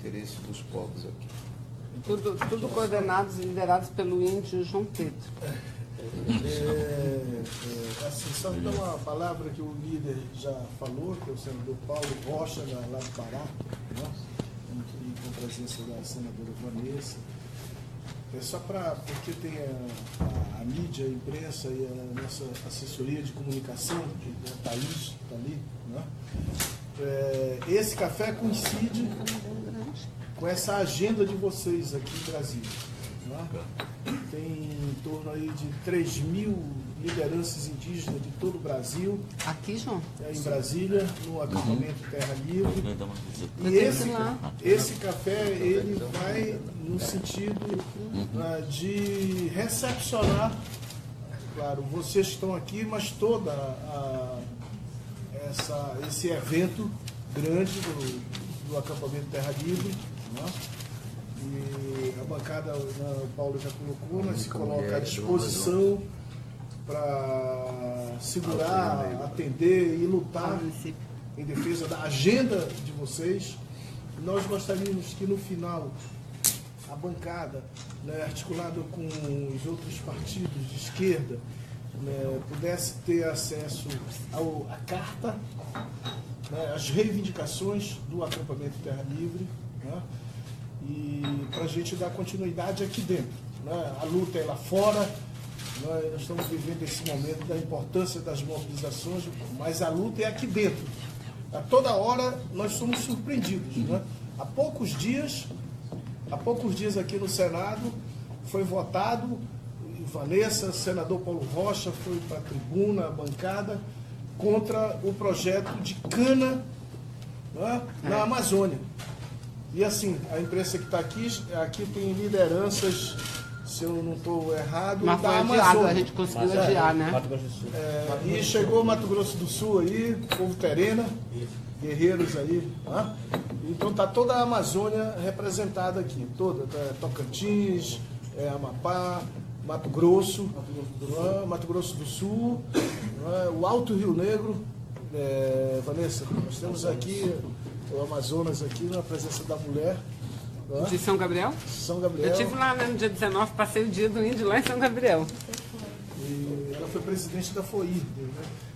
interesse dos povos aqui. Tudo coordenados e liderados pelo índio João Pedro. Assim, só dar uma palavra que o líder já falou, que é o senador Paulo Rocha, lá do Pará, né? Com a presença da senadora Vanessa. É só porque tem a mídia, a imprensa e a nossa assessoria de comunicação, que é a Thaís, está ali, né? Esse café coincide com essa agenda de vocês aqui em Brasília. Né? Tem em torno aí de 3.000 lideranças indígenas de todo o Brasil. Aqui, João? Em Brasília, no acampamento Terra Livre. E esse café, ele vai no sentido de recepcionar, claro, vocês que estão aqui, mas toda esse evento grande do acampamento Terra Livre. Né? E a bancada, o Paulo já colocou, mas se coloca à disposição para segurar, atender e lutar em defesa da agenda de vocês. Nós gostaríamos que no final a bancada, né, articulada com os outros partidos de esquerda, né, pudesse ter acesso à carta, né, às reivindicações do acampamento Terra Livre, né, e para a gente dar continuidade aqui dentro. Né, a luta é lá fora. Nós estamos vivendo esse momento da importância das mobilizações, mas a luta é aqui dentro. A toda hora nós somos surpreendidos. Né? Há poucos dias aqui no Senado foi votado, Vanessa, senador Paulo Rocha foi para a tribuna, a bancada, contra o projeto de cana, né, na Amazônia. E assim, a imprensa que está aqui tem lideranças, se eu não estou errado, mas da foi Amazônia. a gente conseguiu adiar, né? Mato Grosso do Sul. E chegou Mato Grosso do Sul aí, povo terena, guerreiros aí. Tá? Então está toda a Amazônia representada aqui, toda. Tocantins, Amapá, Mato Grosso do Sul, o Alto Rio Negro. Vanessa, nós temos aqui o Amazonas aqui, na presença da mulher. De São Gabriel? São Gabriel. Eu estive lá, né, no dia 19, passei o dia do índio lá em São Gabriel. E ela foi presidente da FOI. Né?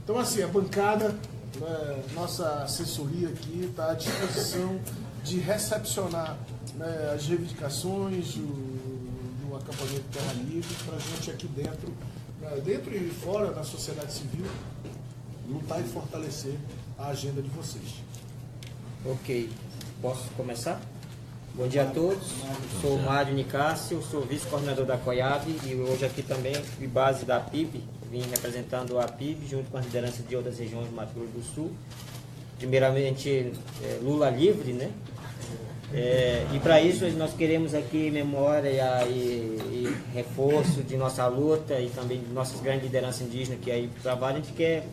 Então, assim, a bancada, né, nossa assessoria aqui está à disposição de recepcionar, né, as reivindicações do acampamento Terra Livre para a gente aqui dentro, né, dentro e fora da sociedade civil, lutar e fortalecer a agenda de vocês. Ok, posso começar? Bom dia a todos, sou o Mário Nicásio, sou vice-coordenador da COIAB e hoje aqui também de base da PIB, vim representando a PIB junto com as lideranças de outras regiões do Mato Grosso do Sul. Primeiramente, Lula livre, né? E para isso nós queremos aqui memória e reforço de nossa luta e também de nossas grandes lideranças indígenas que aí trabalham. A gente quer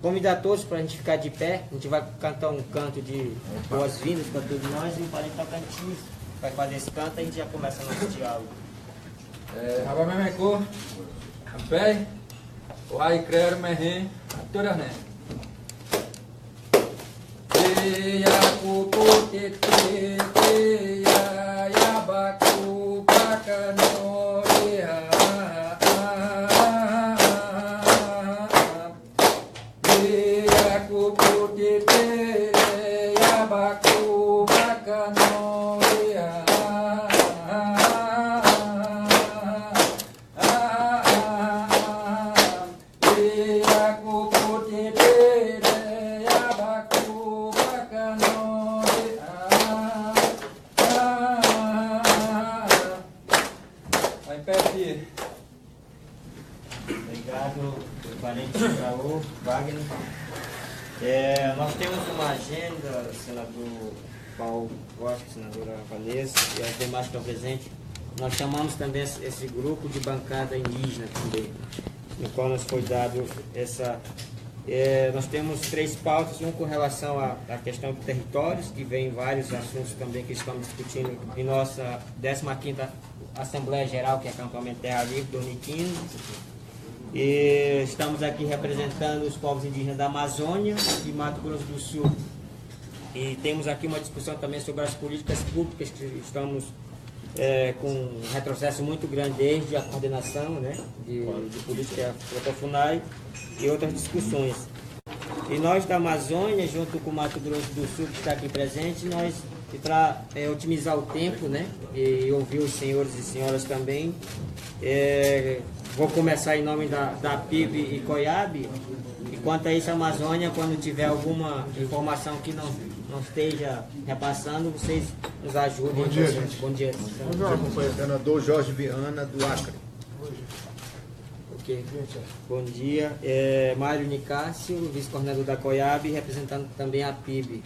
convidar todos para a gente ficar de pé. A gente vai cantar um canto de boas-vindas para todos nós e o Parente Tocantins vai fazer esse canto e a gente já começa nosso diálogo. Rabamemeko, Ampé, Oai Crer Mehem, Aturane. Yakupu Tete, Yabaku Pakanoria. Obrigado, parente Raul, Wagner. Nós temos uma agenda, senador Paulo Rocha, senadora Vanessa e as demais que estão presentes. Nós chamamos também esse grupo de bancada indígena também, no qual nos foi dado essa... nós temos 3 pautas, um com relação à questão de territórios, que vem vários assuntos também que estamos discutindo em nossa 15ª Assembleia Geral, que é Acampamento Terra Livre 2015. E estamos aqui representando os povos indígenas da Amazônia e Mato Grosso do Sul. E temos aqui uma discussão também sobre as políticas públicas, que estamos com um retrocesso muito grande desde a coordenação, né, de política da FUNAI e outras discussões. E nós da Amazônia, junto com o Mato Grosso do Sul, que está aqui presente, nós, para otimizar o tempo, né, e ouvir os senhores e senhoras também, vou começar em nome da PIB e COIAB. E quanto a isso, a Amazônia, quando tiver alguma informação que não esteja repassando, vocês nos ajudem. Bom dia, gente. Bom dia. Senador Jorge Viana, do Acre. Ok. Bom dia. Mário Nicásio, vice-coordenador da COIAB, representando também a PIB.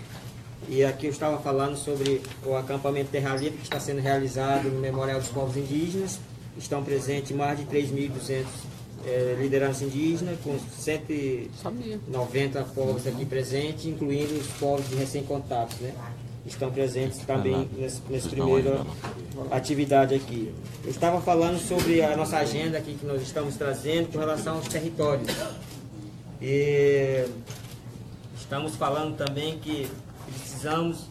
E aqui eu estava falando sobre o acampamento Terra Livre que está sendo realizado no Memorial dos Povos Indígenas. Estão presentes mais de 3.200 lideranças indígenas, com 190 povos aqui presentes, incluindo os povos de recém-contatos, né? Estão presentes também nessa primeira atividade aqui. Eu estava falando sobre a nossa agenda aqui que nós estamos trazendo com relação aos territórios. E estamos falando também que precisamos,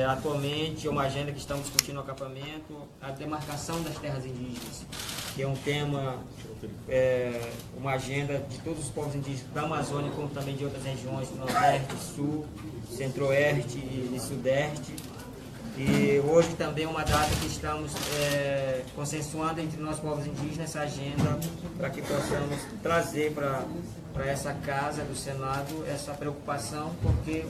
atualmente, uma agenda que estamos discutindo no acampamento, a demarcação das terras indígenas, que é um tema, uma agenda de todos os povos indígenas da Amazônia, como também de outras regiões, Nordeste, Sul, Centro-Oeste e Sudeste. E hoje também é uma data que estamos consensuando entre nós, povos indígenas, essa agenda para que possamos trazer para essa casa do Senado essa preocupação, porque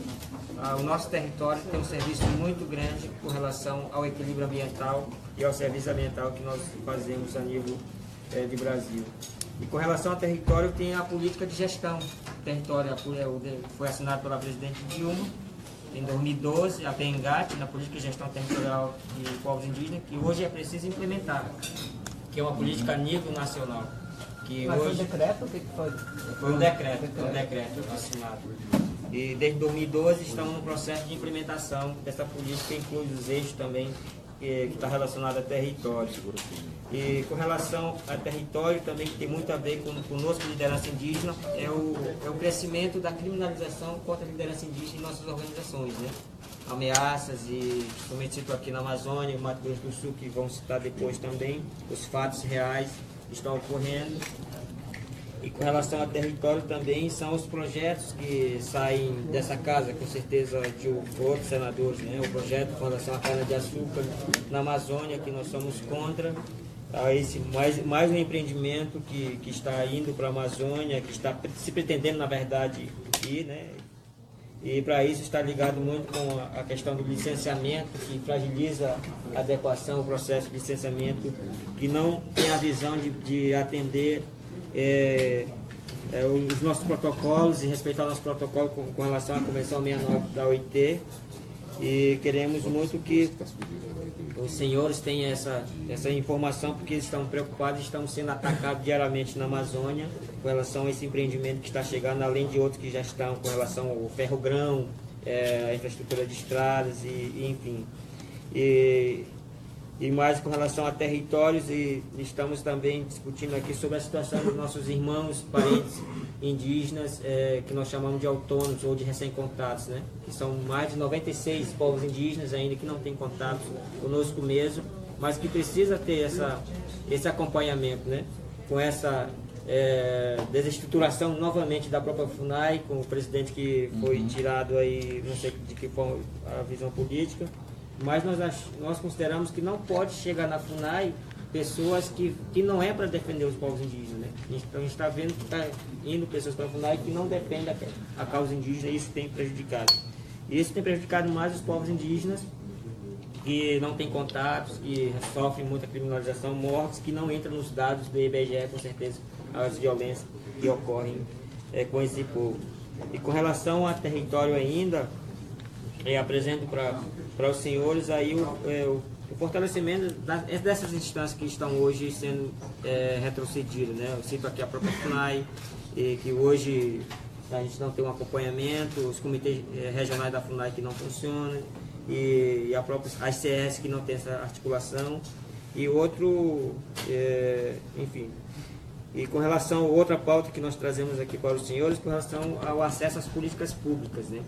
o nosso território tem um serviço muito grande com relação ao equilíbrio ambiental e ao serviço ambiental que nós fazemos a nível de Brasil. E com relação ao território, tem a política de gestão. O território foi assinado pela presidente Dilma em 2012, a PENGAT, na política de gestão territorial de povos indígenas, que hoje é preciso implementar, que é uma política a nível nacional. Mas foi um decreto? O que foi? Foi um decreto assinado. E desde 2012 estamos no processo de implementação dessa política, que inclui os eixos também, que está relacionado a território. E com relação a território também, que tem muito a ver conosco, liderança indígena, é o crescimento da criminalização contra a liderança indígena em nossas organizações, né? Ameaças, e principalmente cito aqui na Amazônia, no Mato Grosso do Sul, que vamos citar depois também, os fatos reais estão ocorrendo. E com relação ao território também, são os projetos que saem dessa casa, com certeza de outros senadores, né? O projeto com relação à cana-de-açúcar na Amazônia, que nós somos contra, esse mais um empreendimento que está indo para a Amazônia, que está se pretendendo, na verdade, ir, né? E para isso está ligado muito com a questão do licenciamento, que fragiliza a adequação, o processo de licenciamento, que não tem a visão de atender os nossos protocolos e respeitar o nosso protocolo com relação à Convenção 69 da OIT. E queremos muito que os senhores tenham essa informação, porque eles estão preocupados e estão sendo atacados diariamente na Amazônia com relação a esse empreendimento que está chegando, além de outros que já estão com relação ao ferrogrão, a infraestrutura de estradas, enfim. E mais com relação a territórios, e estamos também discutindo aqui sobre a situação dos nossos irmãos, parentes indígenas, que nós chamamos de autônomos ou de recém-contatos, né? Que são mais de 96 povos indígenas ainda que não têm contato conosco mesmo, mas que precisa ter esse acompanhamento, né? Com essa desestruturação novamente da própria FUNAI, com o presidente que foi tirado aí, não sei de que forma a visão política, mas nós consideramos que não pode chegar na FUNAI pessoas que não é para defender os povos indígenas, né? Então a gente está vendo que está indo pessoas para a FUNAI que não defendem a causa indígena, e isso tem prejudicado. E isso tem prejudicado mais os povos indígenas, que não têm contatos, que sofrem muita criminalização, mortes, que não entram nos dados do IBGE, com certeza, as violências que ocorrem com esse povo. E com relação a território ainda, apresento para os senhores aí o fortalecimento dessas instâncias que estão hoje sendo retrocedidas, né? Eu cito aqui a própria FUNAI, que hoje a gente não tem um acompanhamento, os comitês regionais da FUNAI que não funcionam, e a própria ACS que não tem essa articulação, e outro, enfim. E com relação a outra pauta que nós trazemos aqui para os senhores, com relação ao acesso às políticas públicas, né?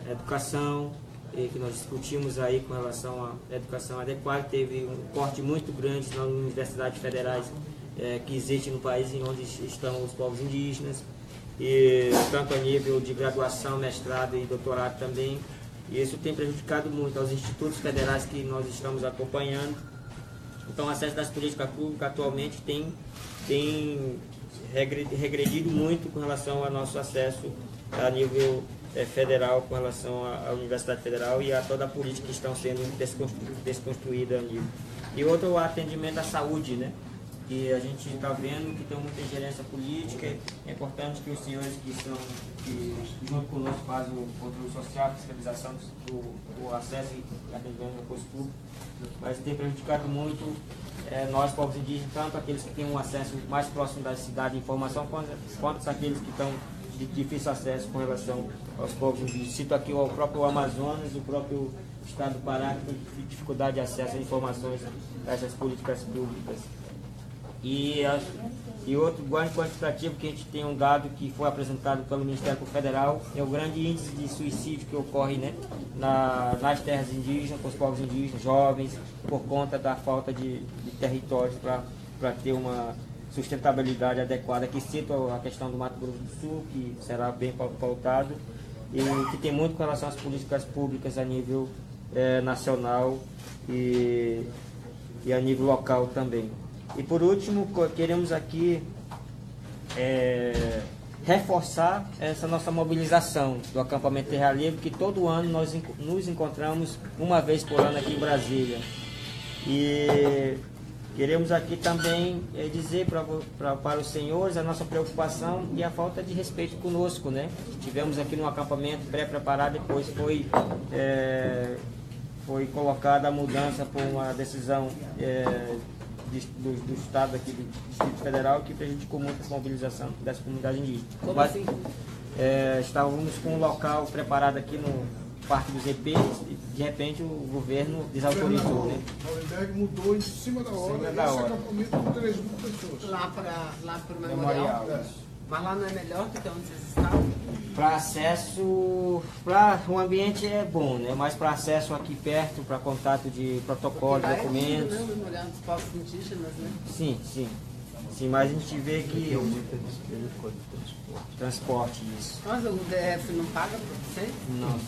Educação, que nós discutimos aí com relação à educação adequada, teve um corte muito grande nas universidades federais que existem no país, em onde estão os povos indígenas, e tanto a nível de graduação, mestrado e doutorado também. E isso tem prejudicado muito aos institutos federais que nós estamos acompanhando. Então, o acesso das políticas públicas atualmente tem regredido muito com relação ao nosso acesso a nível federal, com relação à Universidade Federal e a toda a política que estão sendo desconstruída a nível. E outro, o atendimento à saúde, né? Que a gente está vendo que tem muita ingerência política. É importante que os senhores que junto conosco fazem o controle social, a fiscalização do acesso e atendimento ao recurso público, mas tem prejudicado muito nós, povos indígenas, tanto aqueles que têm um acesso mais próximo da cidade de informação, quanto aqueles que estão de difícil acesso com relação aos povos indígenas. Cito aqui o próprio Amazonas, o próprio estado do Pará, que tem dificuldade de acesso a informações dessas políticas públicas. E outro ganho quantitativo que a gente tem um dado que foi apresentado pelo Ministério Federal é o grande índice de suicídio que ocorre, né, nas terras indígenas, com os povos indígenas, jovens, por conta da falta de territórios para ter uma sustentabilidade adequada. Aqui cito a questão do Mato Grosso do Sul, que será bem pautado, e que tem muito com relação às políticas públicas a nível nacional e a nível local também. E por último, queremos aqui reforçar essa nossa mobilização do acampamento Terra Livre, que todo ano nós nos encontramos uma vez por ano aqui em Brasília. E queremos aqui também dizer para os senhores a nossa preocupação e a falta de respeito conosco, né? Estivemos aqui num acampamento pré-preparado, depois foi colocada a mudança por uma decisão do Estado aqui do Distrito Federal, que prejudicou muito a mobilização dessa comunidade indígena. Como assim? Estávamos com um local preparado aqui no Parque dos EPs e de repente o governo desautorizou, né? O Hollenberg mudou em cima da hora, esse acampamento com 3 mil pessoas. Lá para o memorial. Mas lá não é melhor que onde vocês estavam? Para acesso, o ambiente é bom, né? Mas para acesso aqui perto, para contato de protocolo, documentos. Não, o memorial dos povos indígenas, né? Sim, mas a gente vê que transporte isso. Mas o DF não paga para você? Não.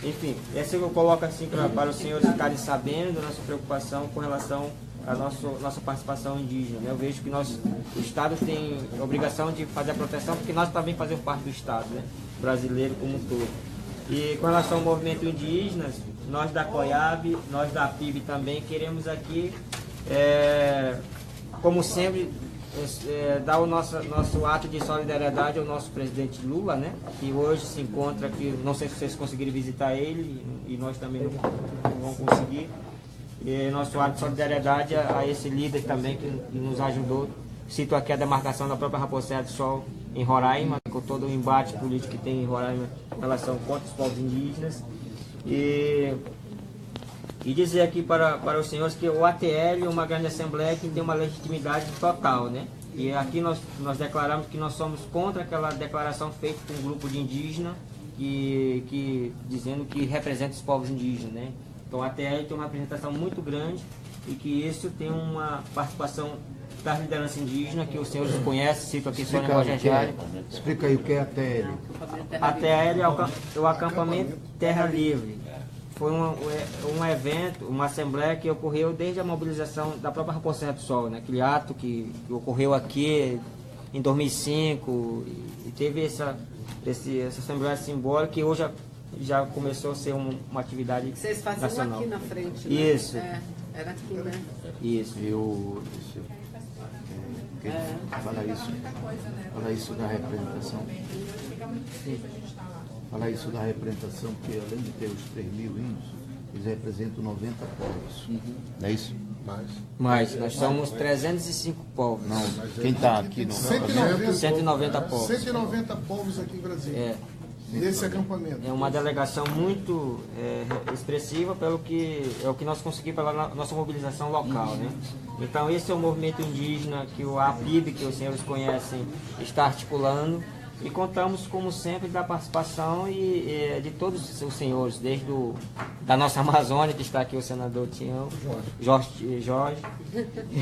Enfim, essa eu coloco assim para os senhores ficarem sabendo da nossa preocupação com relação à nossa participação indígena, né? Eu vejo que o Estado tem a obrigação de fazer a proteção, porque nós também fazemos parte do Estado, né? Brasileiro como um todo. E com relação ao movimento indígena, nós da COIAB, nós da PIB também queremos aqui, como sempre, dar o nosso ato de solidariedade ao nosso presidente Lula, né? Que hoje se encontra aqui, não sei se vocês conseguiram visitar ele, e nós também não vamos conseguir. E nosso ato de solidariedade a esse líder também que nos ajudou. Cito aqui a demarcação da própria Raposa do Sol em Roraima, com todo o embate político que tem em Roraima em relação contra os povos indígenas. E dizer aqui para os senhores que o ATL é uma grande assembleia que tem uma legitimidade total, né? E aqui nós declaramos que nós somos contra aquela declaração feita por um grupo de indígenas dizendo que representa os povos indígenas, né? Então a ATL tem uma representação muito grande e que isso tem uma participação das lideranças indígenas, que os senhores conhecem, cito aqui Sônia Rogério. Explica aí o que é a ATL. A ATL é o acampamento Terra Livre. Foi um evento, uma assembleia que ocorreu desde a mobilização da própria Raposa do Sol, né? Aquele ato que ocorreu aqui em 2005 e teve essa assembleia simbólica que hoje já começou a ser uma atividade Vocês faziam nacional. aqui na frente, né? Isso. Era aqui, né? Isso. Fala isso da representação. Fala isso da representação, porque além de ter os 3.000 índios, eles representam 90 povos. Não é isso? Mas nós somos 305 povos. Não, quem está aqui no 190, 190 povos. 190 povos aqui em Brasília. nesse acampamento. É uma delegação muito expressiva pelo que é o que nós conseguimos pela nossa mobilização local, né? Então esse é o movimento indígena que o APIB, que os senhores conhecem, está articulando, e contamos, como sempre, da participação de todos os senhores, desde da nossa Amazônia, que está aqui o senador Tião, Jorge,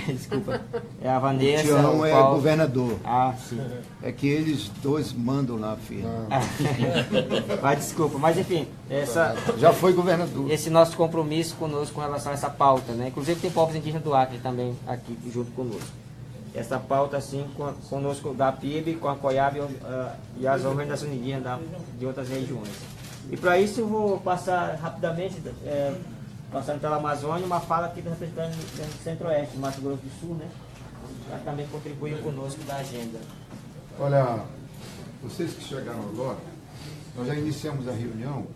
desculpa, a Vanessa. Tião é Paulo. governador. Ah, sim. É que eles dois mandam lá, filho. Mas desculpa, mas enfim, Já foi governador. esse nosso compromisso conosco com relação a essa pauta, né? Inclusive tem povos indígenas do Acre também aqui junto conosco. Essa pauta, assim, conosco da PIB, com a COIAB e as organizações indígenas de outras regiões. E para isso eu vou passar rapidamente, passando pela Amazônia, uma fala aqui do representante do Centro-Oeste, Mato Grosso do Sul, né? Para também contribuir conosco da agenda. Olha, vocês que chegaram agora, nós já iniciamos a reunião,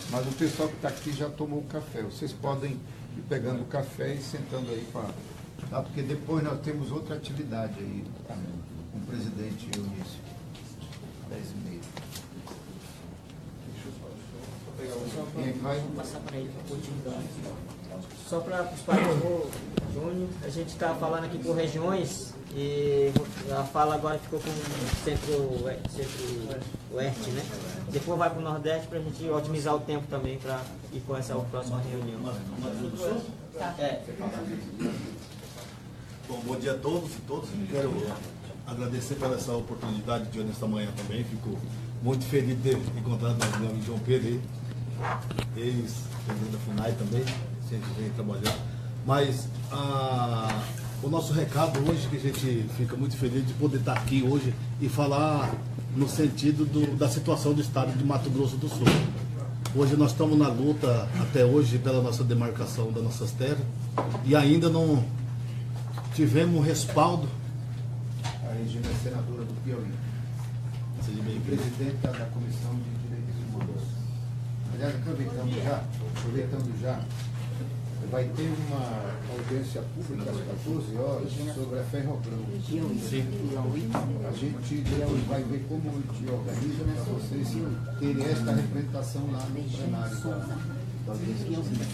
mas o pessoal que está aqui já tomou o café. Vocês podem ir pegando o café e sentando aí para... Tá? Porque depois nós temos outra atividade aí com o presidente Eunício. 10h30. Quem vai? Vou passar para ele para continuidade. Só para os países, Júnior, a gente está falando aqui por regiões e a fala agora ficou com o centro-oeste, né? Depois vai para o Nordeste para a gente otimizar o tempo também para ir com essa próxima reunião. Bom, bom dia a todos e todas. Quero agradecer pela essa oportunidade de nesta manhã também. Fico muito feliz de ter encontrado meu amigo João Pedro, ex-presidente da FUNAI também, sempre vem trabalhar. Mas o nosso recado hoje, que a gente fica muito feliz de poder estar aqui hoje e falar no sentido da situação do estado de Mato Grosso do Sul. Hoje nós estamos na luta, até hoje, pela nossa demarcação das nossas terras e ainda não tivemos respaldo. A Regina é senadora do Piauí. E presidente da Comissão de Direitos Humanos. Aliás, aproveitando já, vai ter uma audiência pública às 14 horas sobre a Ferrogrão. Sim. A gente depois vai ver como a gente organiza para vocês terem esta representação lá no plenário da audiência.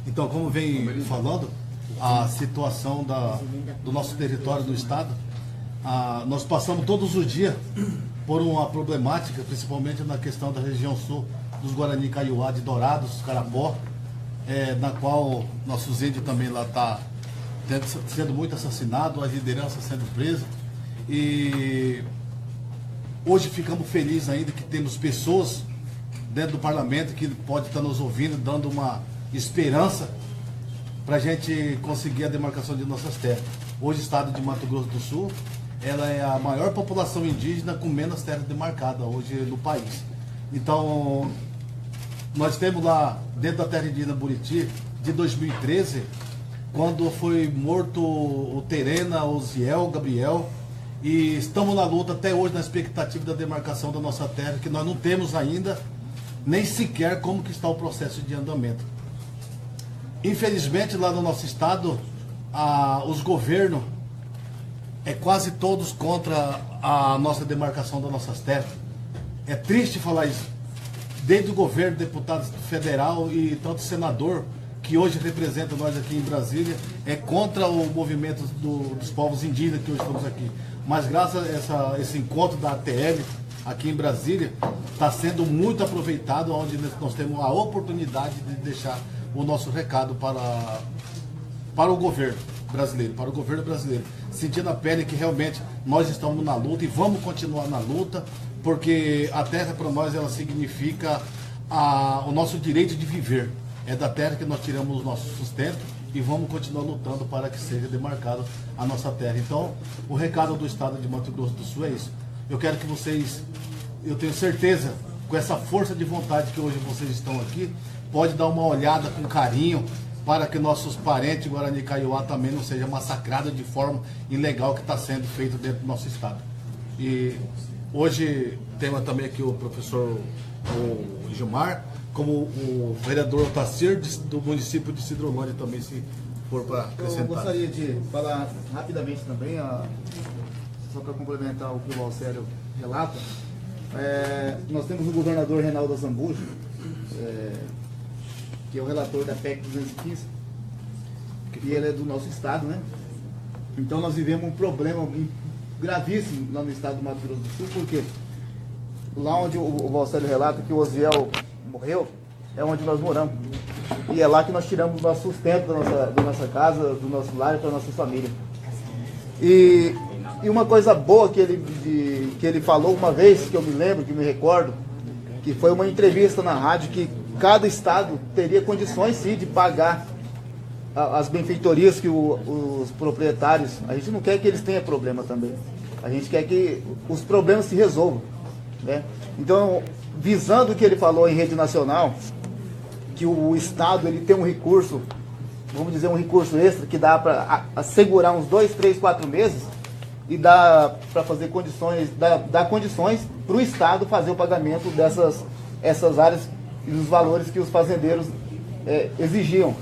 Então, como vem falando, a situação do nosso território do estado, nós passamos todos os dias por uma problemática, principalmente na questão da região sul dos Guarani Kaiowá, de Dourados, Carapó, na qual nossos índios também lá estão sendo muito assassinados, as lideranças sendo presas. E hoje ficamos felizes ainda que temos pessoas dentro do parlamento que pode estar nos ouvindo, dando uma esperança para a gente conseguir a demarcação de nossas terras. Hoje o estado de Mato Grosso do Sul, ela é a maior população indígena com menos terras demarcadas hoje no país. Então, nós temos lá, dentro da terra indígena Buriti, de 2013, quando foi morto o Terena, o Ziel, o Gabriel, e estamos na luta até hoje na expectativa da demarcação da nossa terra, que nós não temos ainda nem sequer como que está o processo de andamento. Infelizmente, lá no nosso estado, os governos quase todos contra a nossa demarcação das nossas terras. É triste falar isso. Desde o governo, deputado federal e tanto senador, que hoje representa nós aqui em Brasília, é contra o movimento dos povos indígenas que hoje estamos aqui. Mas graças a esse encontro da ATL aqui em Brasília, está sendo muito aproveitado, onde nós temos a oportunidade de deixar o nosso recado para o governo brasileiro, sentindo a pele que realmente nós estamos na luta e vamos continuar na luta, porque a terra para nós ela significa o nosso direito de viver. É da terra que nós tiramos o nosso sustento e vamos continuar lutando para que seja demarcada a nossa terra. Então, o recado do estado de Mato Grosso do Sul é isso. Eu quero que vocês, eu tenho certeza, com essa força de vontade que hoje vocês estão aqui, pode dar uma olhada com carinho para que nossos parentes Guarani Kaiowá também não sejam massacrados de forma ilegal que está sendo feito dentro do nosso estado. E hoje temos também aqui o professor Gilmar, como o vereador Otacir do município de Sidrolândia também, se for para acrescentar. Eu gostaria de falar rapidamente também, só para complementar o que o Alcério relata. Nós temos o governador Reinaldo Azambuja, que é o relator da PEC 215, e ele é do nosso estado, né? Então nós vivemos um problema gravíssimo lá no estado do Mato Grosso do Sul, porque lá onde o Valcélio relata que o Osiel morreu, é onde nós moramos. E é lá que nós tiramos o nosso sustento da nossa casa, do nosso lar e da nossa família. E uma coisa boa que ele falou uma vez, que eu me lembro, que me recordo, que foi uma entrevista na rádio, que cada estado teria condições sim de pagar as benfeitorias que os proprietários, a gente não quer que eles tenham problema também, a gente quer que os problemas se resolvam, né? Então, visando o que ele falou em rede nacional, que o estado ele tem um recurso, vamos dizer, um recurso extra que dá para assegurar uns 2, 3, 4 meses e dá para fazer condições, dá condições para o estado fazer o pagamento essas áreas e dos valores que os fazendeiros exigiam.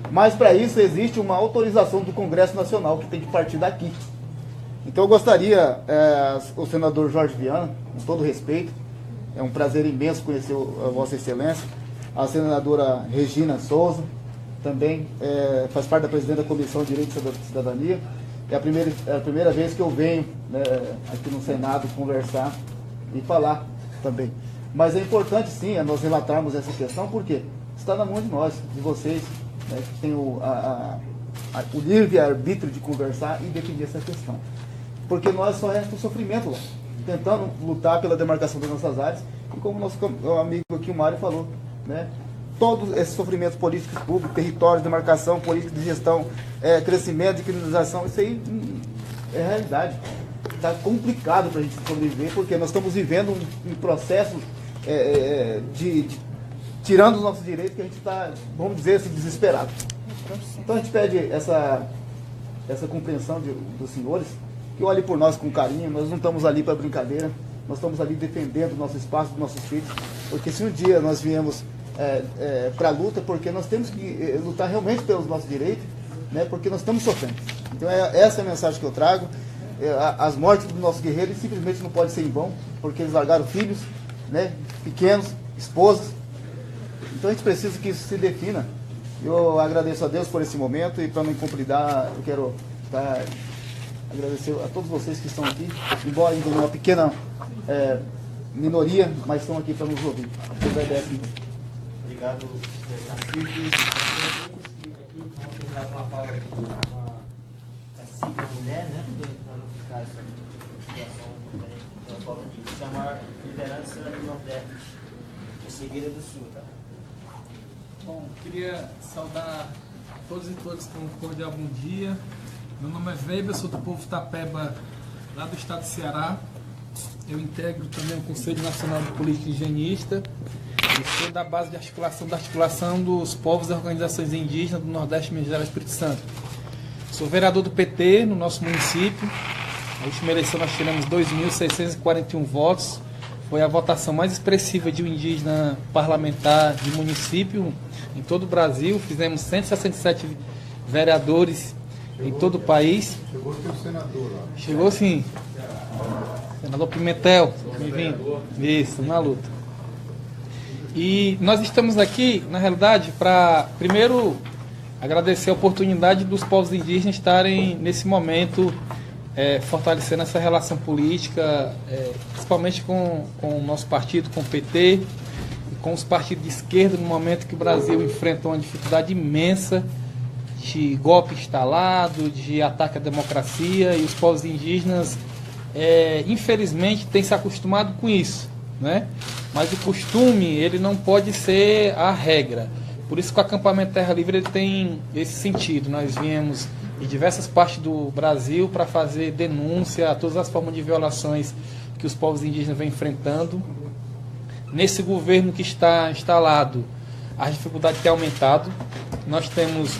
Mas para isso existe uma autorização do Congresso Nacional que tem que partir daqui. Então eu gostaria, o senador Jorge Viana, com todo respeito, é um prazer imenso conhecer a Vossa Excelência, a senadora Regina Souza, também faz parte da presidente da Comissão de Direitos e Cidadania. É a primeira vez que eu venho aqui no Senado conversar e falar também. Mas é importante sim nós relatarmos essa questão, porque está na mão de nós, de vocês, né, que tem o livre-arbítrio de conversar e definir essa questão. Porque nós só resta o sofrimento lá, tentando lutar pela demarcação das nossas áreas, e como nosso amigo aqui, o Mário, falou, né, todos esses sofrimentos políticos públicos, território, demarcação, política de gestão, crescimento, de criminalização, isso aí é realidade. Está complicado para a gente sobreviver, porque nós estamos vivendo um processo tirando os nossos direitos, que a gente está, vamos dizer assim, desesperado. Então a gente pede essa compreensão dos senhores, que olhem por nós com carinho. Nós não estamos ali para brincadeira, nós estamos ali defendendo o nosso espaço, dos nossos filhos, porque se um dia nós viemos para a luta, porque nós temos que lutar realmente pelos nossos direitos, né, porque nós estamos sofrendo. Então essa é a mensagem que eu trago. As mortes dos nossos guerreiros simplesmente não podem ser em vão, porque eles largaram filhos, né, pequenos, esposas. Então a gente precisa que isso se defina. Eu agradeço a Deus por esse momento, e para me completar, eu quero agradecer a todos vocês que estão aqui, embora ainda uma pequena minoria, mas estão aqui para nos ouvir. Obrigado, mulher, né? Para não ficar essa situação, chamar liderança do Nordeste, em seguida do Sul, tá? Bom, queria saudar a todos e todas com um cordial bom dia. Meu nome é Weber, sou do povo Tapeba, lá do estado do Ceará. Eu integro também o Conselho Nacional de Política Higienista e sou da base de articulação dos povos e organizações indígenas do Nordeste, Minas Gerais e Espírito Santo. Sou vereador do PT no nosso município. A última eleição nós tiramos 2.641 votos. Foi a votação mais expressiva de um indígena parlamentar de município em todo o Brasil. Fizemos 167 vereadores em todo o país. Chegou o teu senador lá. Chegou sim. Senador Pimentel, bem-vindo. Isso, na luta. E nós estamos aqui, na realidade, para, primeiro, agradecer a oportunidade dos povos indígenas estarem, nesse momento, fortalecendo essa relação política, principalmente com o nosso partido, com o PT, e com os partidos de esquerda, no momento que o Brasil enfrenta uma dificuldade imensa de golpe instalado, de ataque à democracia, e os povos indígenas, infelizmente, têm se acostumado com isso, né? Mas o costume, ele não pode ser a regra. Por isso que o acampamento Terra Livre ele tem esse sentido. Nós viemos em diversas partes do Brasil para fazer denúncia a todas as formas de violações que os povos indígenas vêm enfrentando. Nesse governo que está instalado, a dificuldade tem aumentado. Nós temos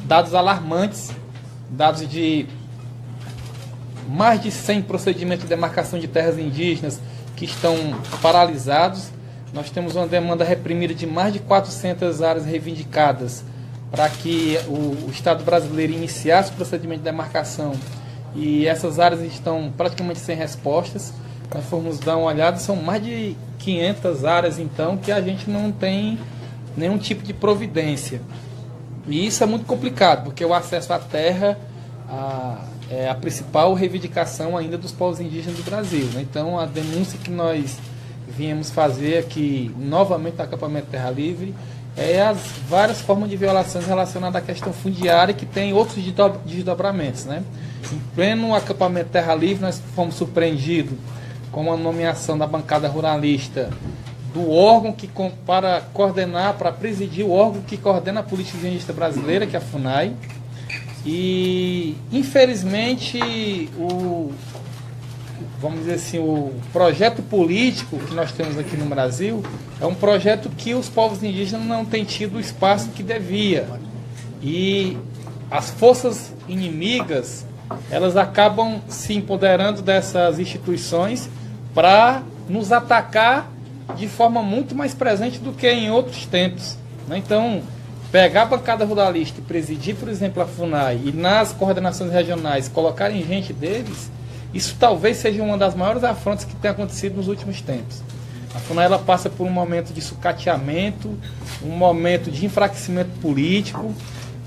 dados alarmantes, dados de mais de 100 procedimentos de demarcação de terras indígenas que estão paralisados. Nós temos uma demanda reprimida de mais de 400 áreas reivindicadas para que o Estado brasileiro iniciasse o procedimento de demarcação, e essas áreas estão praticamente sem respostas. nós formos dar uma olhada, são mais de 500 áreas, então, que a gente não tem nenhum tipo de providência. E isso é muito complicado, porque o acesso à terra é a principal reivindicação ainda dos povos indígenas do Brasil, né? Então, a denúncia que nós viemos fazer aqui, novamente, no acampamento Terra Livre, é as várias formas de violações relacionadas à questão fundiária, que tem outros desdobramentos, né? Em pleno acampamento Terra Livre, nós fomos surpreendidos com a nomeação da bancada ruralista do órgão que para coordenar, para presidir o órgão que coordena a política indígena brasileira, que é a FUNAI. E, infelizmente, vamos dizer assim, o projeto político que nós temos aqui no Brasil é um projeto que os povos indígenas não têm tido o espaço que devia. E as forças inimigas, elas acabam se empoderando dessas instituições para nos atacar de forma muito mais presente do que em outros tempos, né? Então, pegar a bancada ruralista e presidir, por exemplo, a FUNAI, e nas coordenações regionais colocarem gente deles, isso talvez seja uma das maiores afrontas que tem acontecido nos últimos tempos. A FUNAI, ela passa por um momento de sucateamento, um momento de enfraquecimento político.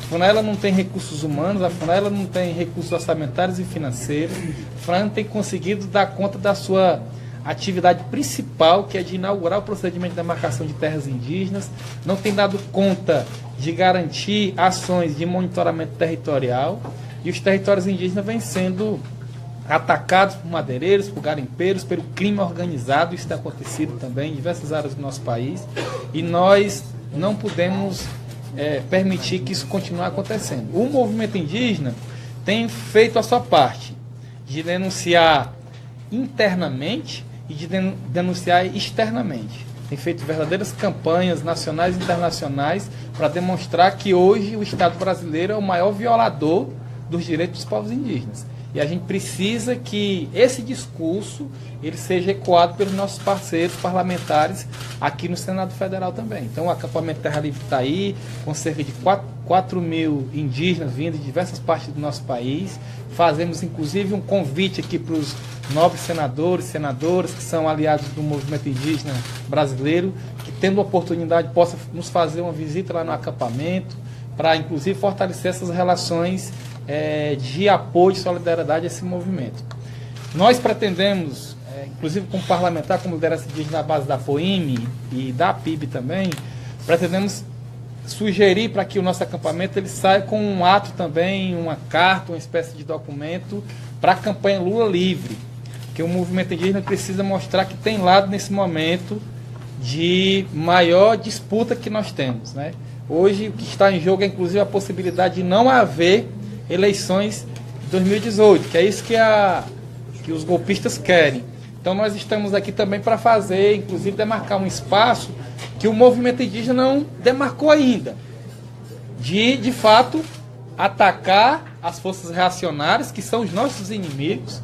A FUNAI, ela não tem recursos humanos, a FUNAI, ela não tem recursos orçamentários e financeiros. A FUNAI não tem conseguido dar conta da sua atividade principal, que é de inaugurar o procedimento de demarcação de terras indígenas, não tem dado conta de garantir ações de monitoramento territorial, e os territórios indígenas vêm sendo atacados por madeireiros, por garimpeiros, pelo crime organizado. Isso tem acontecido também em diversas áreas do nosso país, e nós não podemos permitir que isso continue acontecendo. O movimento indígena tem feito a sua parte de denunciar internamente e de denunciar externamente. Tem feito verdadeiras campanhas nacionais e internacionais para demonstrar que hoje o Estado brasileiro é o maior violador dos direitos dos povos indígenas. E a gente precisa que esse discurso ele seja ecoado pelos nossos parceiros parlamentares aqui no Senado Federal também. Então, o acampamento Terra Livre está aí, com cerca de 4 mil indígenas vindo de diversas partes do nosso país. Fazemos, inclusive, um convite aqui para os nobres senadores, senadoras que são aliados do movimento indígena brasileiro, que, tendo a oportunidade, possam nos fazer uma visita lá no acampamento, para, inclusive, fortalecer essas relações de apoio e solidariedade a esse movimento. Nós pretendemos, inclusive como parlamentar, como liderança indígena na base da FOIME e da PIB também, pretendemos sugerir para que o nosso acampamento ele saia com um ato também, uma carta, uma espécie de documento para a campanha Lula Livre, que o movimento indígena precisa mostrar que tem lado nesse momento de maior disputa que nós temos, né? Hoje o que está em jogo é inclusive a possibilidade de não haver eleições de 2018, que é isso que os golpistas querem. Então nós estamos aqui também para fazer, inclusive demarcar um espaço que o movimento indígena não demarcou ainda, de fato atacar as forças reacionárias, que são os nossos inimigos,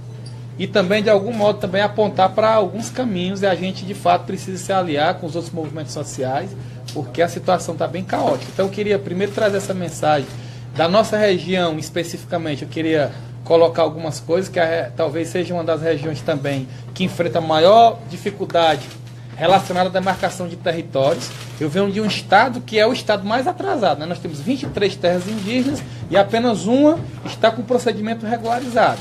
e também de algum modo também apontar para alguns caminhos, e a gente de fato precisa se aliar com os outros movimentos sociais, porque a situação está bem caótica. Então eu queria primeiro trazer essa mensagem da nossa região especificamente. Eu queria colocar algumas coisas que talvez seja uma das regiões também que enfrenta a maior dificuldade relacionada à demarcação de territórios. Eu venho de um estado que é o estado mais atrasado, né? Nós temos 23 terras indígenas e apenas uma está com procedimento regularizado.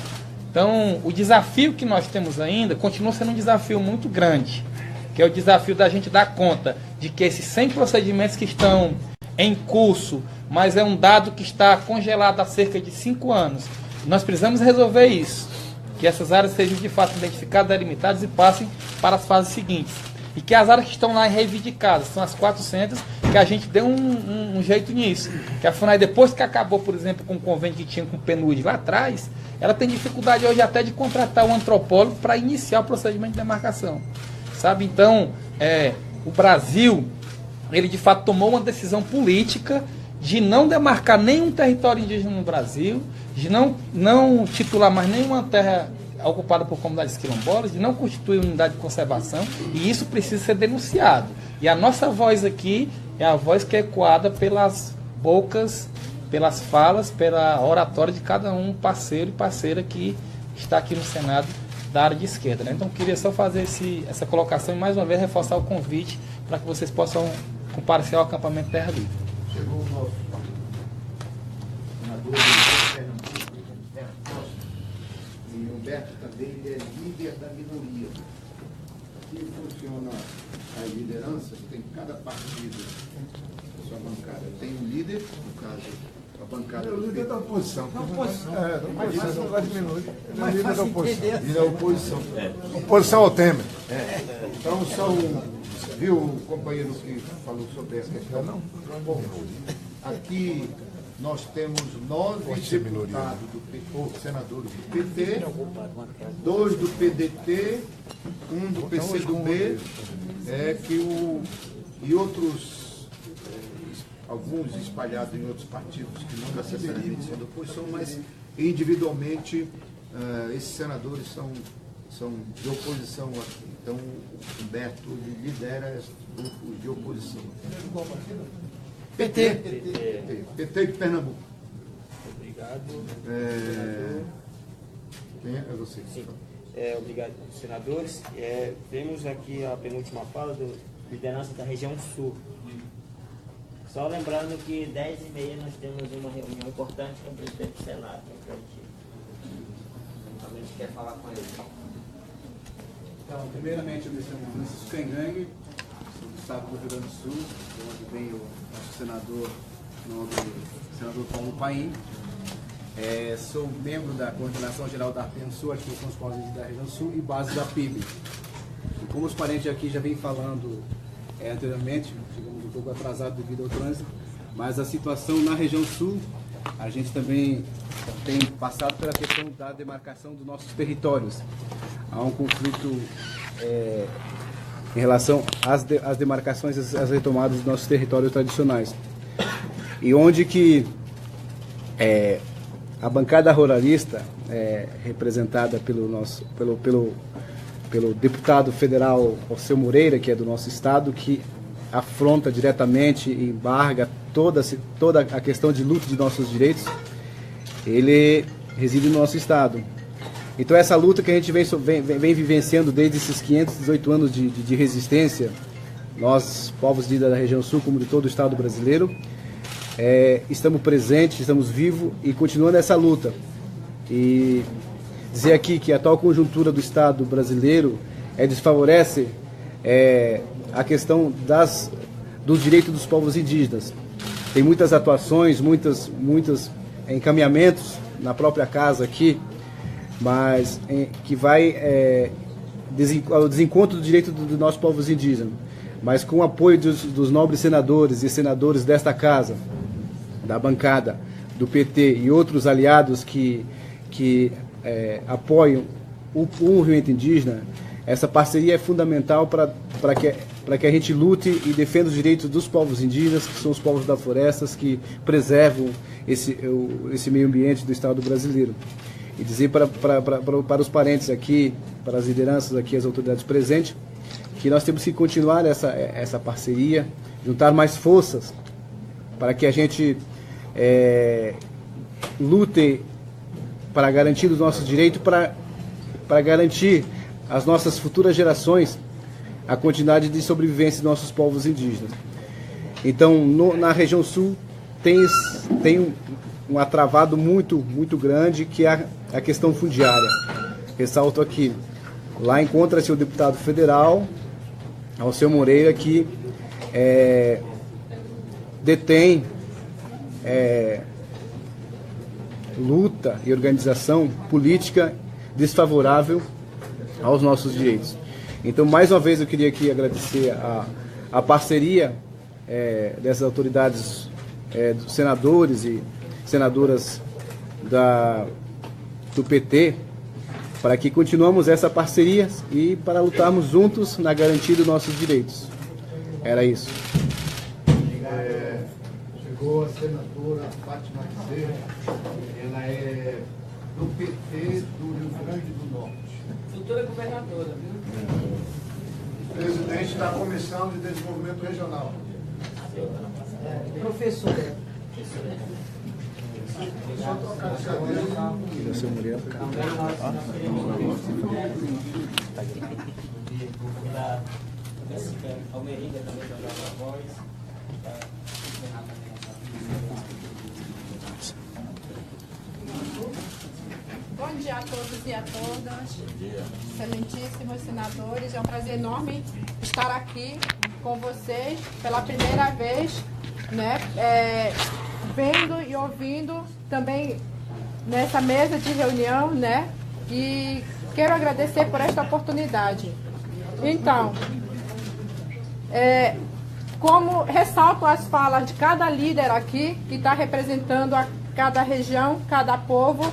Então, o desafio que nós temos ainda continua sendo um desafio muito grande, que é o desafio da gente dar conta de que esses 100 procedimentos que estão em curso, mas é um dado que está congelado há cerca de 5 anos. Nós precisamos resolver isso, que essas áreas sejam de fato identificadas, delimitadas e passem para as fases seguintes. E que as áreas que estão lá reivindicadas, são as 400, que a gente dê um jeito nisso. Que a FUNAI, depois que acabou, por exemplo, com o convênio que tinha com o PNUD lá atrás, ela tem dificuldade hoje até de contratar um antropólogo para iniciar o procedimento de demarcação. Sabe? Então, o Brasil, ele de fato tomou uma decisão política de não demarcar nenhum território indígena no Brasil, de não titular mais nenhuma terra ocupada por comunidades quilombolas, de não constituir unidade de conservação, e isso precisa ser denunciado. E a nossa voz aqui é a voz que é ecoada pelas bocas, pelas falas, pela oratória de cada um parceiro e parceira que está aqui no Senado da área de esquerda, né? Então queria só fazer essa colocação e mais uma vez reforçar o convite para que vocês possam comparecer ao acampamento Terra Livre. Chegou o nosso senador de Pernambuco, Humberto Costa, e o Humberto também ele é líder da minoria. Aqui funciona a liderança, tem cada partido, a sua bancada. Tem um líder, no caso, a bancada. O líder da oposição. Da oposição. É, da oposição. Não vai diminuir. Ele é o líder da oposição. Ele é a oposição. Oposição ao Temer. Então são, viu o companheiro que falou sobre essa questão? Não. Bom, aqui nós temos 9 deputados do PT, ou senadores do PT, 2 do PDT, 1 do PCdoB, e outros, alguns espalhados em outros partidos que não necessariamente são da oposição, mas individualmente esses senadores são de oposição aqui. Então o Humberto lidera esse grupo de oposição. PT de Pernambuco. Obrigado. Quem é você? Sim. Obrigado, senadores. Vemos aqui a penúltima fala do liderança da região sul. Só lembrando que 10h30 nós temos uma reunião importante com o presidente do Senado. A gente quer falar com ele. Então, primeiramente, eu me chamo Francisco Cangangue, sou do estado do Rio Grande do Sul, de onde vem o nosso senador, o senador Paulo Paim. Sou membro da Coordenação Geral da Arpensul, Articulação dos Povos da Região Sul, e base da PIB. E como os parentes aqui já vêm falando anteriormente, chegamos um pouco atrasado devido ao trânsito, mas a situação na região sul, a gente também tem passado pela questão da demarcação dos nossos territórios. Há um conflito em relação às demarcações, às retomadas dos nossos territórios tradicionais. E onde que a bancada ruralista, representada pelo deputado federal Alceu Moreira, que é do nosso estado, que afronta diretamente e embarga toda a questão de luta de nossos direitos, ele reside no nosso estado. Então essa luta que a gente vem vivenciando desde esses 518 anos de resistência, nós, povos da região sul, como de todo o estado brasileiro, estamos presentes, estamos vivos e continuando essa luta. E dizer aqui que a atual conjuntura do estado brasileiro desfavorece a questão dos direitos dos povos indígenas. Tem muitas atuações, muitos encaminhamentos na própria casa aqui, mas que vai ao desencontro do direito dos nossos povos indígenas, mas com o apoio dos nobres senadores e senadores desta casa, da bancada do PT e outros aliados que apoiam o movimento indígena. Essa parceria é fundamental para que a gente lute e defenda os direitos dos povos indígenas, que são os povos da floresta, que preservam esse meio ambiente do Estado brasileiro. E dizer para os parentes aqui, para as lideranças aqui, as autoridades presentes, que nós temos que continuar essa parceria, juntar mais forças para que a gente lute para garantir os nossos direitos, para garantir às nossas futuras gerações a continuidade de sobrevivência dos nossos povos indígenas. Então, na região sul tem um atravado muito grande, que é a questão fundiária. Ressalto aqui, lá encontra-se o deputado federal Alceu Moreira, que detém luta e organização política desfavorável aos nossos direitos. Então, mais uma vez, eu queria aqui agradecer a parceria dessas autoridades, dos senadores e senadoras do PT, para que continuemos essa parceria e para lutarmos juntos na garantia dos nossos direitos. Era isso. Chegou a senadora Fátima Bezerra, ela é do PT do Rio Grande do Norte. Futura governadora, viu? Presidente da Comissão de Desenvolvimento Regional. Professora. Seu Muriel. Almeida também vai dar uma voz. Bom dia a todos e a todas. Excelentíssimos senadores, é um prazer enorme estar aqui com vocês pela primeira vez, né? Vendo e ouvindo também nessa mesa de reunião, né? E quero agradecer por esta oportunidade. Então, como ressalto as falas de cada líder aqui, que está representando a cada região, cada povo,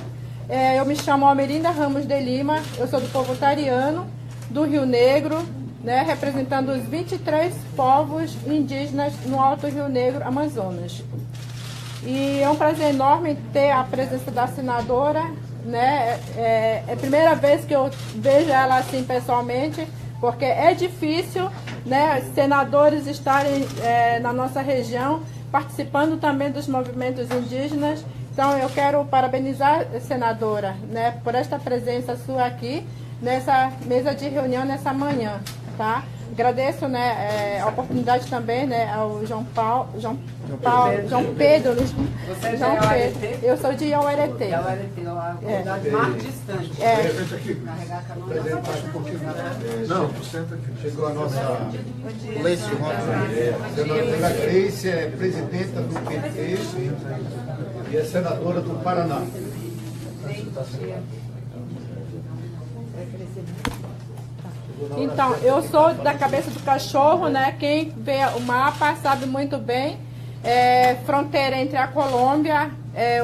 eu me chamo Almerinda Ramos de Lima, eu sou do povo tariano, do Rio Negro, né, representando os 23 povos indígenas no Alto Rio Negro, Amazonas. E é um prazer enorme ter a presença da senadora, né? É a primeira vez que eu vejo ela assim pessoalmente, porque é difícil, né, senadores estarem na nossa região, participando também dos movimentos indígenas. Então eu quero parabenizar a senadora, né, por esta presença sua aqui, nessa mesa de reunião nessa manhã, tá? Agradeço, né, a oportunidade também, né, ao João Pedro. Você é de Iauareté? Eu sou de Iauareté. Iauareté, uma comunidade mais distante. Carregar a canoa. Não, chegou a nossa Gleice Rocha. Senadora Gleice é presidenta do PT e é senadora do Paraná. Então, eu sou da cabeça do cachorro, né? Quem vê o mapa sabe muito bem. Fronteira entre a Colômbia,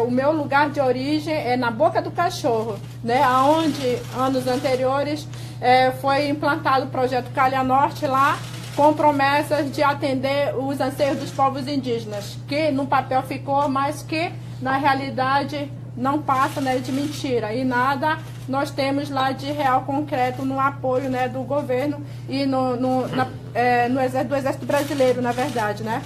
o meu lugar de origem é na Boca do Cachorro, né? Onde anos anteriores foi implantado o projeto Calha Norte lá, com promessas de atender os anseios dos povos indígenas, que no papel ficou, mas que na realidade não passa, né, de mentira, e nada nós temos lá de real concreto no apoio, né, do governo e do Exército Brasileiro, na verdade, né?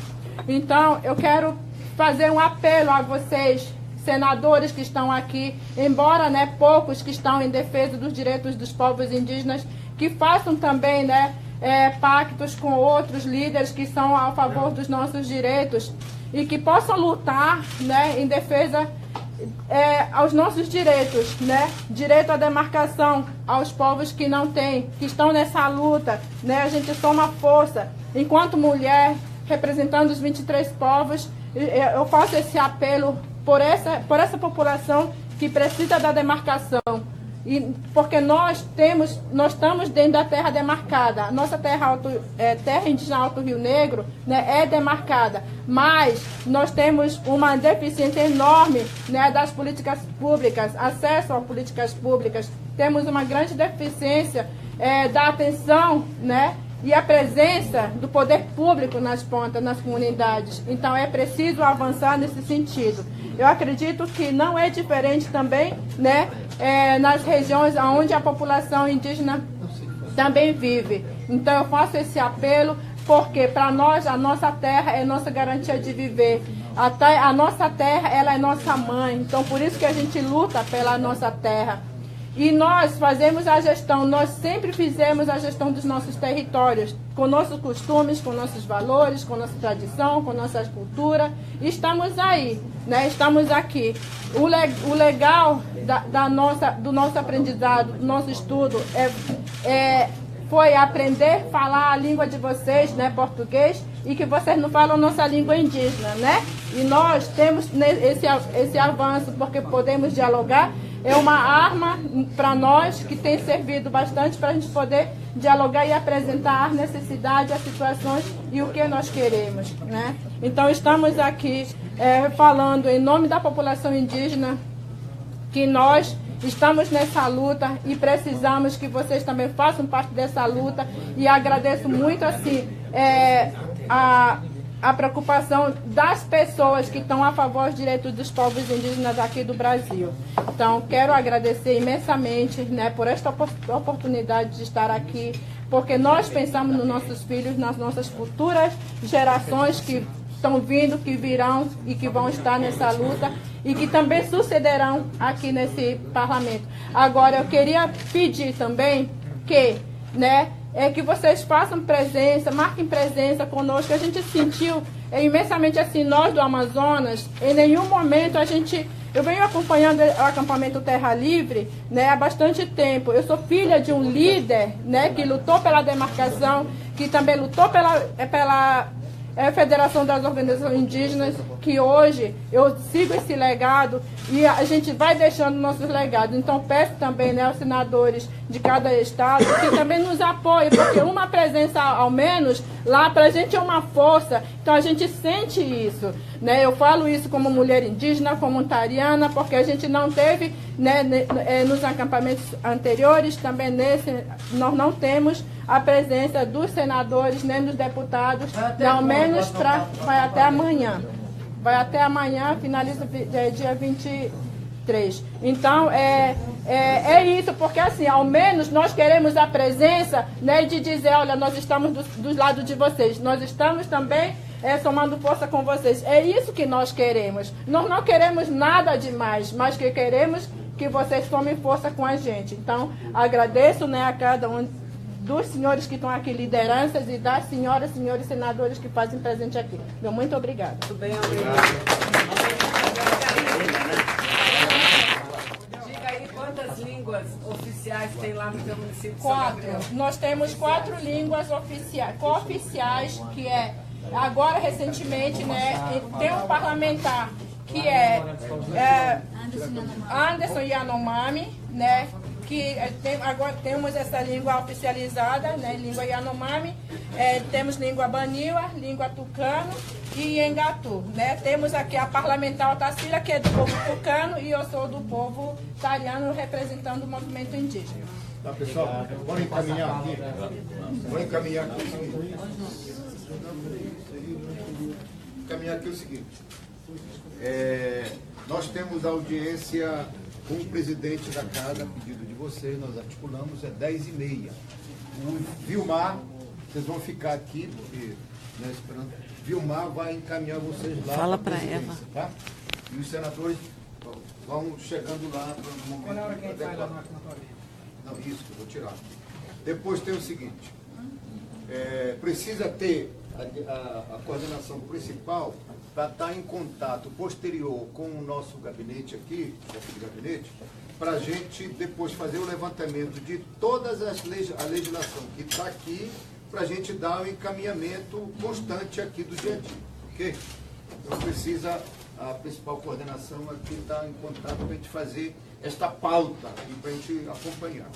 Então, eu quero fazer um apelo a vocês, senadores que estão aqui, embora, né, poucos que estão em defesa dos direitos dos povos indígenas, que façam também, né, pactos com outros líderes que são a favor dos nossos direitos e que possam lutar, né, em defesa aos nossos direitos, né? Direito à demarcação aos povos que não têm, que estão nessa luta, né? A gente soma força. Enquanto mulher, representando os 23 povos, eu faço esse apelo por essa população que precisa da demarcação. Porque nós estamos dentro da terra demarcada. A nossa terra indígena Alto Rio Negro, né, é demarcada. Mas nós temos uma deficiência enorme, né, das políticas públicas, acesso a políticas públicas. Temos uma grande deficiência da atenção, né, e a presença do poder público nas pontas, nas comunidades. Então é preciso avançar nesse sentido. Eu acredito que não é diferente também, né, nas regiões onde a população indígena também vive. Então eu faço esse apelo porque para nós a nossa terra é nossa garantia de viver. A nossa terra, ela é nossa mãe. Então por isso que a gente luta pela nossa terra. E nós fazemos a gestão, nós sempre fizemos a gestão dos nossos territórios, com nossos costumes, com nossos valores, com nossa tradição, com nossa cultura. E estamos aí, né? Estamos aqui. O legal do nosso aprendizado, do nosso estudo, foi aprender a falar a língua de vocês, né, português, e que vocês não falam nossa língua indígena, né? E nós temos esse avanço porque podemos dialogar. É uma arma para nós que tem servido bastante para a gente poder dialogar e apresentar as necessidades, as situações e o que nós queremos, né? Então estamos aqui falando em nome da população indígena que nós estamos nessa luta e precisamos que vocês também façam parte dessa luta, e agradeço muito assim a preocupação das pessoas que estão a favor dos direitos dos povos indígenas aqui do Brasil. Então, quero agradecer imensamente, né, por esta oportunidade de estar aqui, porque nós pensamos nos nossos filhos, nas nossas futuras gerações que estão vindo, que virão e que vão estar nessa luta. e que também sucederão aqui nesse parlamento. Agora, eu queria pedir também que, né, que vocês façam presença, marquem presença conosco. A gente sentiu imensamente assim, nós do Amazonas, em nenhum momento eu venho acompanhando o acampamento Terra Livre, né, há bastante tempo. Eu sou filha de um líder, né, que lutou pela demarcação, que também lutou pela Federação das Organizações Indígenas, que hoje eu sigo esse legado e a gente vai deixando nossos legados. Então peço também, né, aos senadores de cada estado que também nos apoiem, porque uma presença ao menos lá para a gente é uma força, então a gente sente isso, né? Eu falo isso como mulher indígena, como ontariana, porque a gente não teve, né, nos acampamentos anteriores, também nós não temos a presença dos senadores, nem dos deputados, ao menos vai até amanhã. Vai até amanhã, finaliza dia 23. Então, é isso, porque assim, ao menos nós queremos a presença, né, de dizer, olha, nós estamos do lado de vocês, nós estamos também somando força com vocês. É isso que nós queremos. Nós não queremos nada demais, mas que queremos que vocês tomem força com a gente. Então, agradeço, né, a cada um dos senhores que estão aqui, lideranças, e das senhoras, senhores senadores que fazem presente aqui. Meu muito obrigada. Muito bem, obrigado. Diga aí quantas línguas oficiais tem lá no seu município? 4. Nós temos 4 línguas cooficiais, que agora recentemente, né, tem um parlamentar que Anderson Yanomami, né, que agora temos essa língua oficializada, né, língua Yanomami, temos língua Baniwa, língua Tucano e Engatu, né. Temos aqui a parlamentar Otacília, que é do povo Tucano, e eu sou do povo Tariano, representando o movimento indígena. Tá, pessoal, vamos encaminhar aqui. Encaminhar aqui o seguinte. Nós temos audiência com o presidente da casa, a pedido de vocês, nós articulamos, 10h30. O Vilmar, vocês vão ficar aqui, porque, né, esperando. Vilmar vai encaminhar vocês lá. Fala para Eva. Tá? E os senadores vão chegando lá para o momento. Olha a hora que a gente vai lá. Não, isso que eu vou tirar. Depois tem o seguinte, precisa ter a coordenação principal para estar em contato posterior com o nosso gabinete aqui, chefe de gabinete, para a gente depois fazer o levantamento de todas a legislação que está aqui, para a gente dar o encaminhamento constante aqui do dia a dia, ok? Então precisa, a principal coordenação aqui estar em contato para a gente fazer esta pauta e para a gente acompanhar.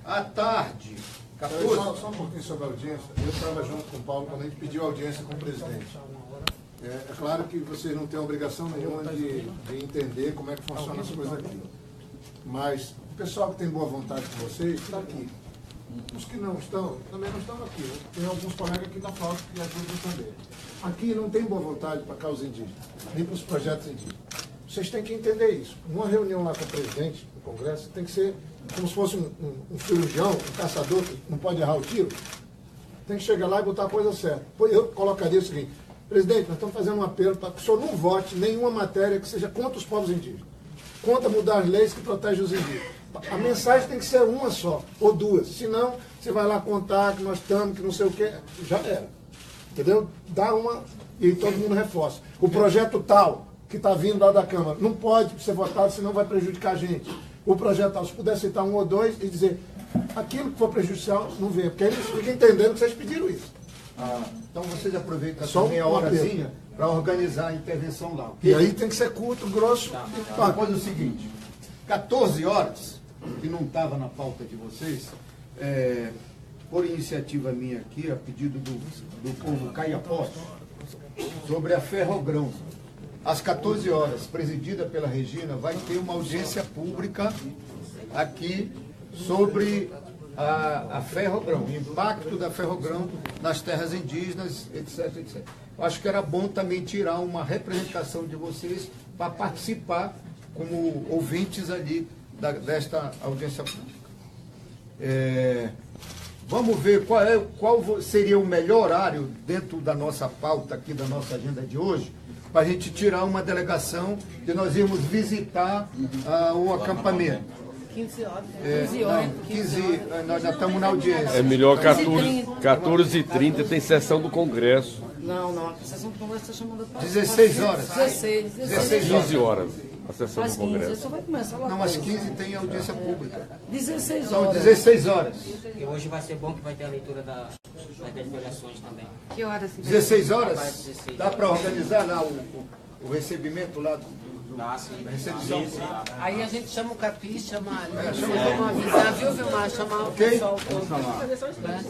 À tarde, 14... Só um pouquinho sobre a audiência. Eu estava junto com o Paulo quando a gente pediu audiência com o presidente. É claro que vocês não têm obrigação nenhuma de entender como é que funciona as coisas aqui. Mas o pessoal que tem boa vontade com vocês está aqui. Os que não estão, também não estão aqui. Tem alguns colegas aqui da FAO que ajudam também. Aqui não tem boa vontade para a causa indígena, nem para os projetos indígenas. Vocês têm que entender isso. Uma reunião lá com o presidente do Congresso tem que ser como se fosse um cirurgião, um caçador que não pode errar o tiro. Tem que chegar lá e botar a coisa certa. Eu colocaria o seguinte: presidente, nós estamos fazendo um apelo para que o senhor não vote nenhuma matéria que seja contra os povos indígenas, contra mudar as leis que protegem os indígenas. A mensagem tem que ser uma só, ou duas. Senão, você vai lá contar que nós estamos, que não sei o quê, já era. Entendeu? Dá uma e todo mundo reforça. O projeto tal, que está vindo lá da Câmara, não pode ser votado, senão vai prejudicar a gente. O projeto tal, se puder citar um ou dois e dizer aquilo que for prejudicial, não vê. Porque eles ficam entendendo que vocês pediram isso. Então vocês aproveitam Só meia uma horazinha para organizar a intervenção lá. E aí tem que ser curto, grosso. Uma coisa é o seguinte, 14 horas, que não estava na pauta de vocês, por iniciativa minha aqui, a pedido do povo Caiapó, sobre a Ferrogrão. Às 14 horas, presidida pela Regina, vai ter uma audiência pública aqui sobre a Ferrogrão, o impacto da Ferrogrão nas terras indígenas, etc, etc. Eu acho que era bom também tirar uma representação de vocês para participar como ouvintes ali desta audiência pública. Vamos ver qual seria o melhor horário dentro da nossa pauta aqui, da nossa agenda de hoje, para a gente tirar uma delegação de nós irmos visitar o acampamento. 15 horas. 15, nós já estamos na audiência. É melhor 14h30 tem sessão do Congresso. Não, a sessão do Congresso está chamando para 16 horas. 16 15 horas a sessão do às 15, Congresso. só vai começar lá. Não, às 15 tem audiência pública. 16 São horas. 16 horas. E hoje vai ser bom que vai ter a leitura das deliberações também. Que horas? 16 horas? Dá para organizar lá o recebimento lá da recepção? Aí a gente chama o Capi, chama vamos avisar, viu, Vilmar? Chamar o pessoal todo.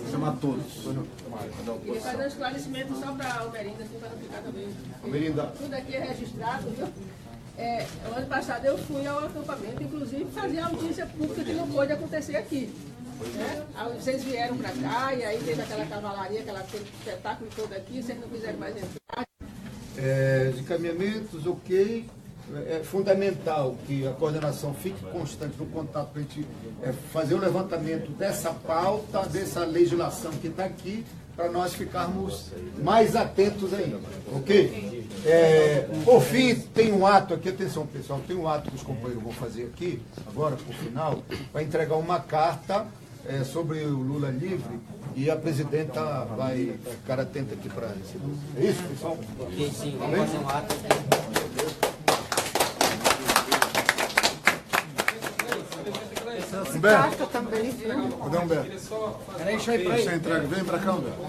Chamar todos. E fazer um esclarecimento só para a Almerinda, assim, para não ficar também. Almerinda. Tudo aqui é registrado, viu? O ano passado eu fui ao acampamento, inclusive fazer a audiência pública que não pôde acontecer aqui. Né? Aí vocês vieram para cá e aí teve aquela cavalaria, aquele espetáculo todo aqui, vocês não quiseram mais entrar. Os encaminhamentos, ok. É fundamental que a coordenação fique constante no contato para a gente fazer o levantamento dessa pauta, dessa legislação que está aqui, para nós ficarmos mais atentos ainda, ok? Por fim, tem um ato aqui, atenção pessoal, tem um ato que os companheiros vão fazer aqui, agora por final, para entregar uma carta sobre o Lula livre, e a presidenta vai ficar atenta aqui para isso. É isso, pessoal? Ok, sim, vamos fazer um ato. Humberto, também. Humberto. Peraí, deixa eu ir para aí. Você entrega, vem para cá, Humberto.